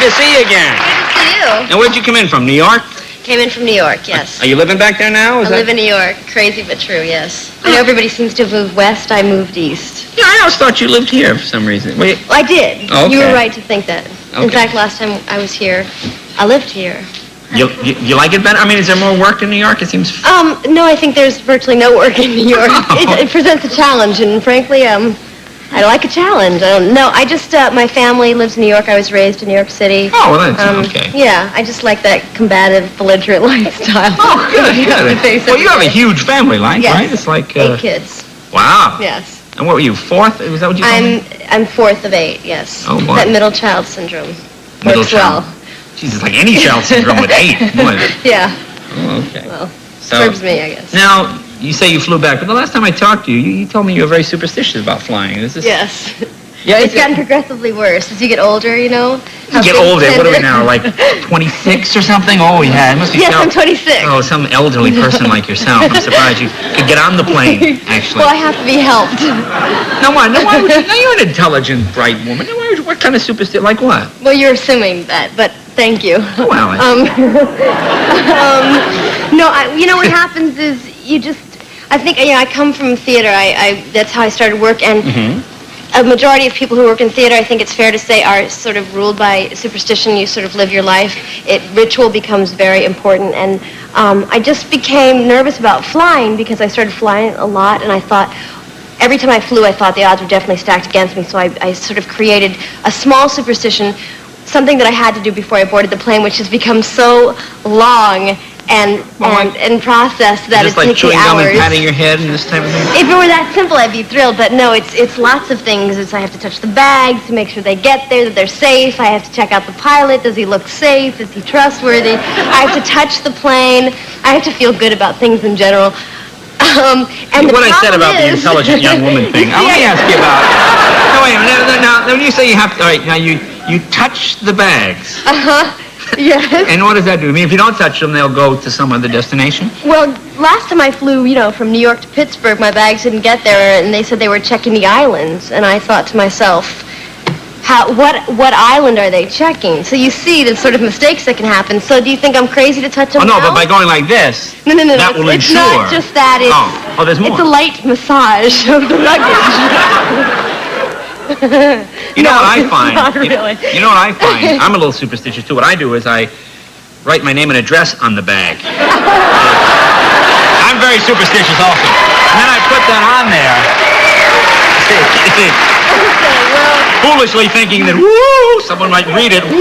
to see you again. Good to see you. Now, where'd you come in from, New York? Came in from New York, yes. Are you living back there now? I live in New York. Crazy but true, yes. I know everybody seems to have moved west. I moved east. Yeah, I always thought you lived here for some reason. Well, I did. Oh, okay. You were right to think that. Okay. In fact, last time I was here, I lived here. You like it better? I mean, is there more work in New York? It seems... No, I think there's virtually no work in New York. It presents a challenge, and frankly, I like a challenge. I don't know. I just, my family lives in New York. I was raised in New York City. Oh, well, that's okay. Yeah, I just like that combative, belligerent lifestyle. Oh, good, good. Well, you have a huge family life, yes. right? It's like... 8 kids. Wow. Yes. And what were you, 4th? Was that what you told me? I'm 4th of 8, yes. Oh, boy. That middle child syndrome. Middle Works child. well. Jesus, like any child syndrome with 8. Boy. Yeah. Oh, okay. Well, So- serves me, I guess. Now, you say you flew back, but the last time I talked to you, you told me you were very superstitious about flying. Is this... Yes. Yeah, It's gotten progressively worse as you get older, you know. You get older. What are we now, like 26 or something? Oh, yeah, it must be... Yes, I'm 26. Oh, some elderly person like yourself. I'm surprised you could get on the plane, actually. Well, I have to be helped. No, why would you... Now, you're an intelligent, bright woman. Now, what kind of superstition? Like what? Well, you're assuming that, but thank you. Well, no, you know what happens is you just... I think, I come from theater. That's how I started work, and... A majority of people who work in theater, I think it's fair to say, are sort of ruled by superstition. You sort of live your life. Ritual becomes very important. And I just became nervous about flying because I started flying a lot, and I thought, every time I flew, I thought the odds were definitely stacked against me. So I sort of created a small superstition, something that I had to do before I boarded the plane, which has become so long and process that just it like takes me chewing gum hours. and patting your head and this type of thing? If it were that simple, I'd be thrilled, but no, it's lots of things. I have to touch the bags to make sure they get there, that they're safe. I have to check out the pilot. Does he look safe? Is he trustworthy? I have to touch the plane. I have to feel good about things in general. And what I said about the intelligent young woman thing, let me ask you about... No, wait a minute. Now, when you say you have to... All right, now, you touch the bags. Uh-huh. Yes. And what does that do? I mean, if you don't touch them, they'll go to some other destination? Well, last time I flew, from New York to Pittsburgh, my bags didn't get there, and they said they were checking the islands. And I thought to myself, what island are they checking? So you see the sort of mistakes that can happen. So do you think I'm crazy to touch them? Oh, no, now? but by going like this, no, that will it's ensure. It's not just that. Oh, there's more. It's a light massage of the luggage. You know what I find? Not really. You know what I find? I'm a little superstitious, too. What I do is I write my name and address on the bag. I'm very superstitious also. And then I put that on there. Foolishly thinking that, woo, someone might read it, woo,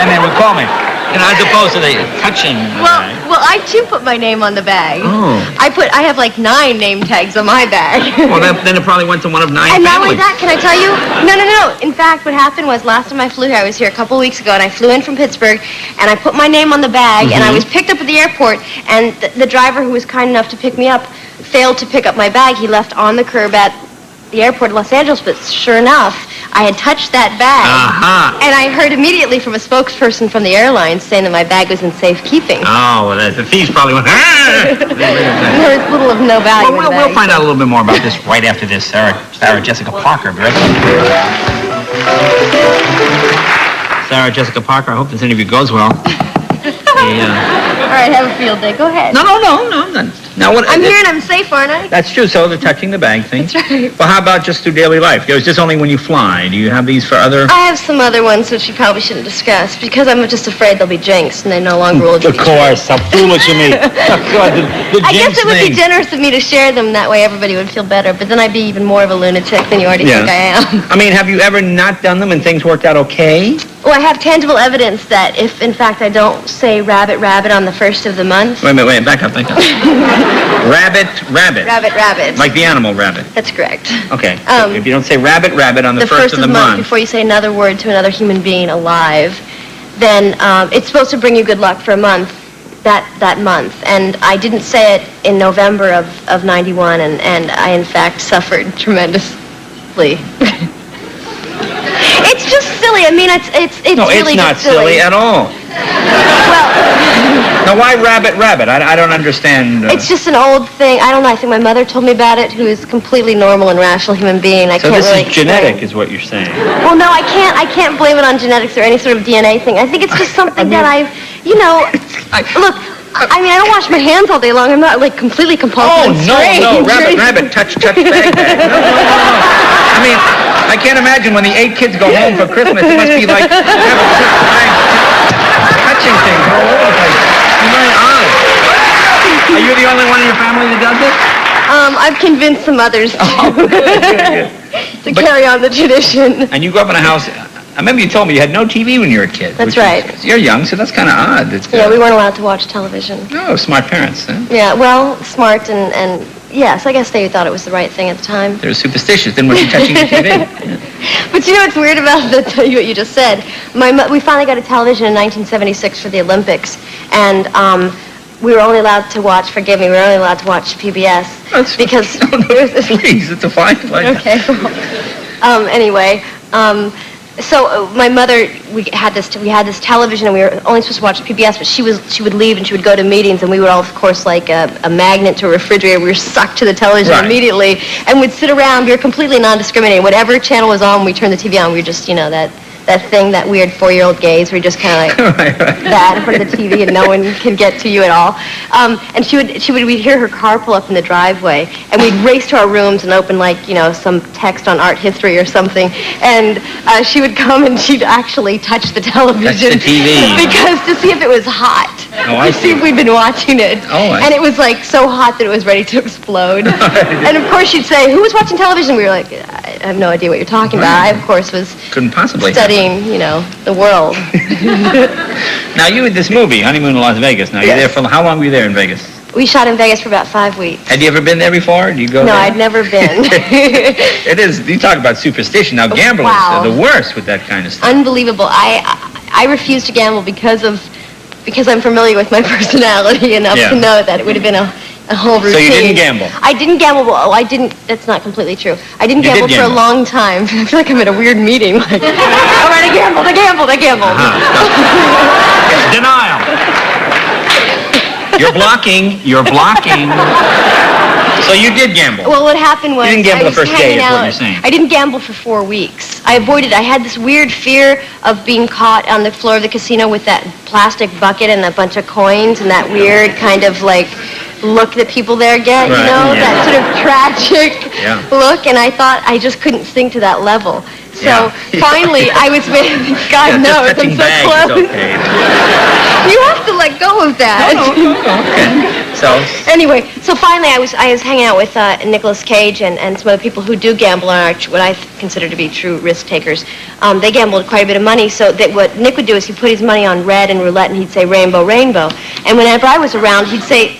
and they would call me. As opposed to the touching the bag. Well, I too put my name on the bag. Oh. I have like 9 name tags on my bag. Well, then it probably went to one of 9 And families. not only that, can I tell you? No. In fact, what happened was last time I flew here, I was here a couple weeks ago, and I flew in from Pittsburgh, and I put my name on the bag, and I was picked up at the airport, and the driver who was kind enough to pick me up failed to pick up my bag. He left on the curb at the airport in Los Angeles, but sure enough, I had touched that bag, and I heard immediately from a spokesperson from the airline saying that my bag was in safekeeping. Oh, well, the thieves probably went, There was little of no value in the bag. We'll find out a little bit more about this right after this. Sarah Jessica Parker, right? Sarah Jessica Parker, I hope this interview goes well. All right, have a field day. Go ahead. No, I'm not. Now, I'm here and I'm safe, aren't I? That's true. So the touching the bag thing. That's right. Well, how about just through daily life? Is this only when you fly? Do you have these for other? I have some other ones which you probably shouldn't discuss because I'm just afraid they'll be jinxed and they no longer will. Of course, how foolish of me. I guess it would be generous of me to share them. That way everybody would feel better. But then I'd be even more of a lunatic than you already think I am. I mean, have you ever not done them and things worked out okay? Well, I have tangible evidence that if, in fact, I don't say rabbit, rabbit on the first of the month. Wait, back up. Rabbit. Rabbit. Like the animal rabbit. That's correct. Okay. So if you don't say rabbit on the first of the month. Before you say another word to another human being alive, then it's supposed to bring you good luck for a month, that month. And I didn't say it in November of 91, and I, in fact, suffered tremendously. It's just silly. I mean, it's no, really it's not just silly at all. Well... Now, why Rabbit? I don't understand. It's just an old thing. I don't know. I think my mother told me about it, who is a completely normal and rational human being. So can't this really is genetic, is what you're saying. Well, no, I can't blame it on genetics or any sort of DNA thing. I think it's just something that I've, look, I mean, I don't wash my hands all day long. I'm not, like, completely compulsive and strange. No, Rabbit, touch, bag. No. I mean, I can't imagine when the 8 kids go home for Christmas, it must be like touching things all over the place. It's very odd. Are you the only one in your family that does this? I've convinced some others to carry on the tradition. And you grew up in a house. I remember you told me you had no TV when you were a kid. That's right. You're young, so that's kind of odd. Yeah, we weren't allowed to watch television. No, smart parents, huh? Yeah, well, smart and yes, I guess they thought it was the right thing at the time. They were superstitious, didn't want you touching the TV. Yeah. But you know what's weird about what you just said? We finally got a television in 1976 for the Olympics, and we were only allowed to watch, forgive me, we were only allowed to watch PBS. Because... Please, it's a fine place. Okay, well, anyway, so my mother, we had this television, and we were only supposed to watch PBS, but she would leave and she would go to meetings, and we would all, of course, like a magnet to a refrigerator. We were sucked to the television immediately, and would sit around. We were completely non-discriminating. Whatever channel was on, we turned the TV on. We were just, that thing, that weird 4-year-old gaze where you just kind of like that in front of the TV and no one can get to you at all. And we'd hear her car pull up in the driveway, and we'd race to our rooms and open some text on art history or something, and she would come and she'd actually touch the television. Touch the TV. Because to see if it was hot. Oh, I see. To see if we'd been watching it. Oh, and it was like so hot that it was ready to explode. And of course she'd say, "Who was watching television?" We were like, "I have no idea what you're talking about." I, of course, was couldn't possibly studying, the world. Now, you had this movie, Honeymoon in Las Vegas. Now, you're there for, how long were you there in Vegas? We shot in Vegas for about 5 weeks. Had you ever been there before? Do you go there? No, I'd never been. It is, you talk about superstition. Now, gamblers are the worst with that kind of stuff. Unbelievable. I refuse to gamble because I'm familiar with my personality enough to know that it would have been a whole routine. So you didn't gamble? I didn't gamble. Well, that's not completely true. I didn't gamble for a long time. I feel like I'm at a weird meeting. Like, all right, I gambled. It's denial. You're blocking. So you did gamble? Well, what happened was... You didn't gamble the first day, is what you're saying. I didn't gamble for 4 weeks. I had this weird fear of being caught on the floor of the casino with that plastic bucket and a bunch of coins and that weird kind of look that people there get, that sort of tragic look, and I thought I just couldn't sink to that level. So finally, I was God knows, I'm so close. Okay. You have to let go of that. No, okay. So anyway, so finally I was hanging out with Nicolas Cage and some other people who do gamble and are what I consider to be true risk takers. They gambled quite a bit of money, so that what Nick would do is he'd put his money on red and roulette, and he'd say rainbow, rainbow. And whenever I was around, he'd say,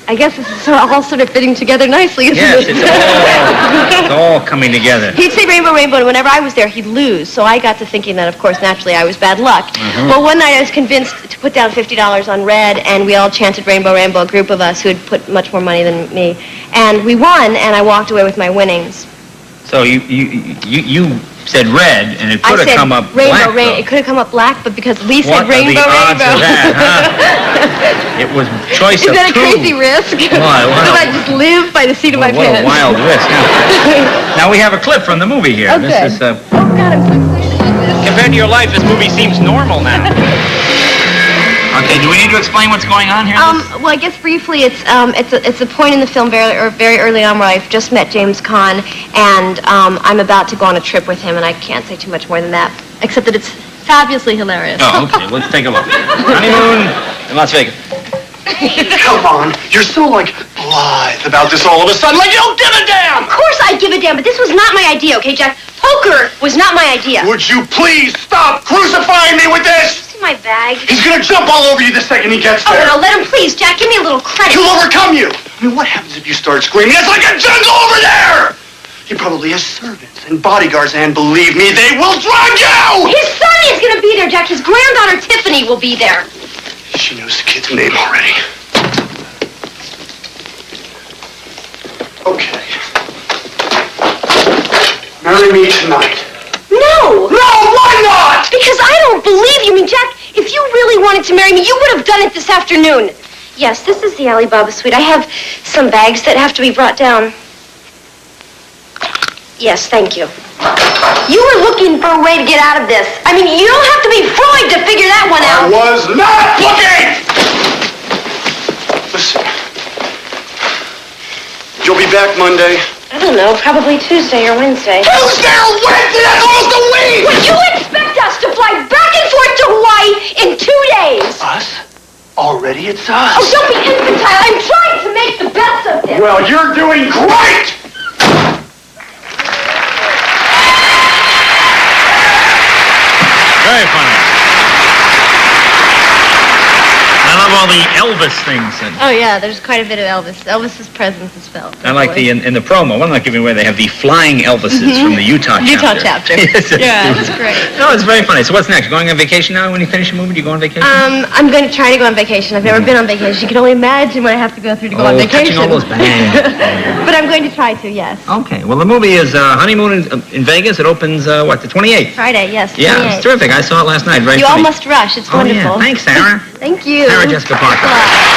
I guess this is all sort of fitting together nicely, isn't it? Yes, it's all coming together. He'd say rainbow, rainbow, and whenever I was there, he'd lose. So I got to thinking that, of course, naturally, I was bad luck. Well, one night I was convinced to put down $50 on red, and we all chanted rainbow, rainbow, a group of us who had put much more money than me. And we won, and I walked away with my winnings. So you said red, and it could have come up rainbow, black. It could have come up black, but because Lee said What rainbow, are the odds rainbow. of that, huh? It was choice Is of that a two. crazy risk? Wow. Did I just live by the seat of my What pants? a wild risk. Now we have a clip from the movie here. Okay. This is oh God, I'm so excited about this. compared to your life, this movie seems normal now. Okay, do we need to explain what's going on here? Well, I guess briefly, it's a point in the film very early on where I've just met James Caan, and I'm about to go on a trip with him, and I can't say too much more than that, except that it's fabulously hilarious. Oh, okay. Let's take a look. Honeymoon in Las Vegas. Come on, you're so blithe about this all of a sudden, like you don't give a damn! Of course I give a damn, but this was not my idea, okay, Jack? Poker was not my idea. Would you please stop crucifying me with this? See my bag? He's gonna jump all over you the second he gets there. Oh, no, let him please, Jack. Give me a little credit. He'll overcome you. I mean, what happens if you start screaming? It's like a jungle over there! He probably has servants and bodyguards, and believe me, they will drug you! His son is gonna be there, Jack. His granddaughter, Tiffany, will be there. She knows the kid's name already. Okay. Marry me tonight. No! No, why not? Because I don't believe you. I mean, Jack, If you really wanted to marry me, you would have done it this afternoon. Yes, this is the Alibaba suite. I have some bags that have to be brought down. Yes, thank you. You were looking for a way to get out of this. I mean, you don't have to be Freud to figure that one out. I was not looking! Listen. You'll be back Monday. I don't know, probably Tuesday or Wednesday. Tuesday or Wednesday? That's almost a week! Would you expect us to fly back and forth to Hawaii in 2 days? Us? Already it's us. Oh, don't be infantile. I'm trying to make the best of this. Well, you're doing great! Very funny. I love all the Elvis things. Oh, yeah, there's quite a bit of Elvis. Elvis's presence is felt. I like in the promo, I'm not giving away, they have the flying Elvises from the Utah chapter. Utah chapter. Yes, Yeah, that's great. No, it's very funny. So what's next? Going on vacation now when you finish your movie? Do you go on vacation? I'm going to try to go on vacation. I've never been on vacation. You can only imagine what I have to go through to go on vacation. Touching all those bangs. But I'm going to try to, yes. Okay. Well, the movie is Honeymoon in Vegas. It opens, the 28th? Friday, yes. Yeah, 28th. it's terrific. I saw it last night. Very You all funny. must rush. It's Oh, wonderful. yeah. Thanks, Sarah. Thank you. Sarah Jessica Parker. Thanks a lot.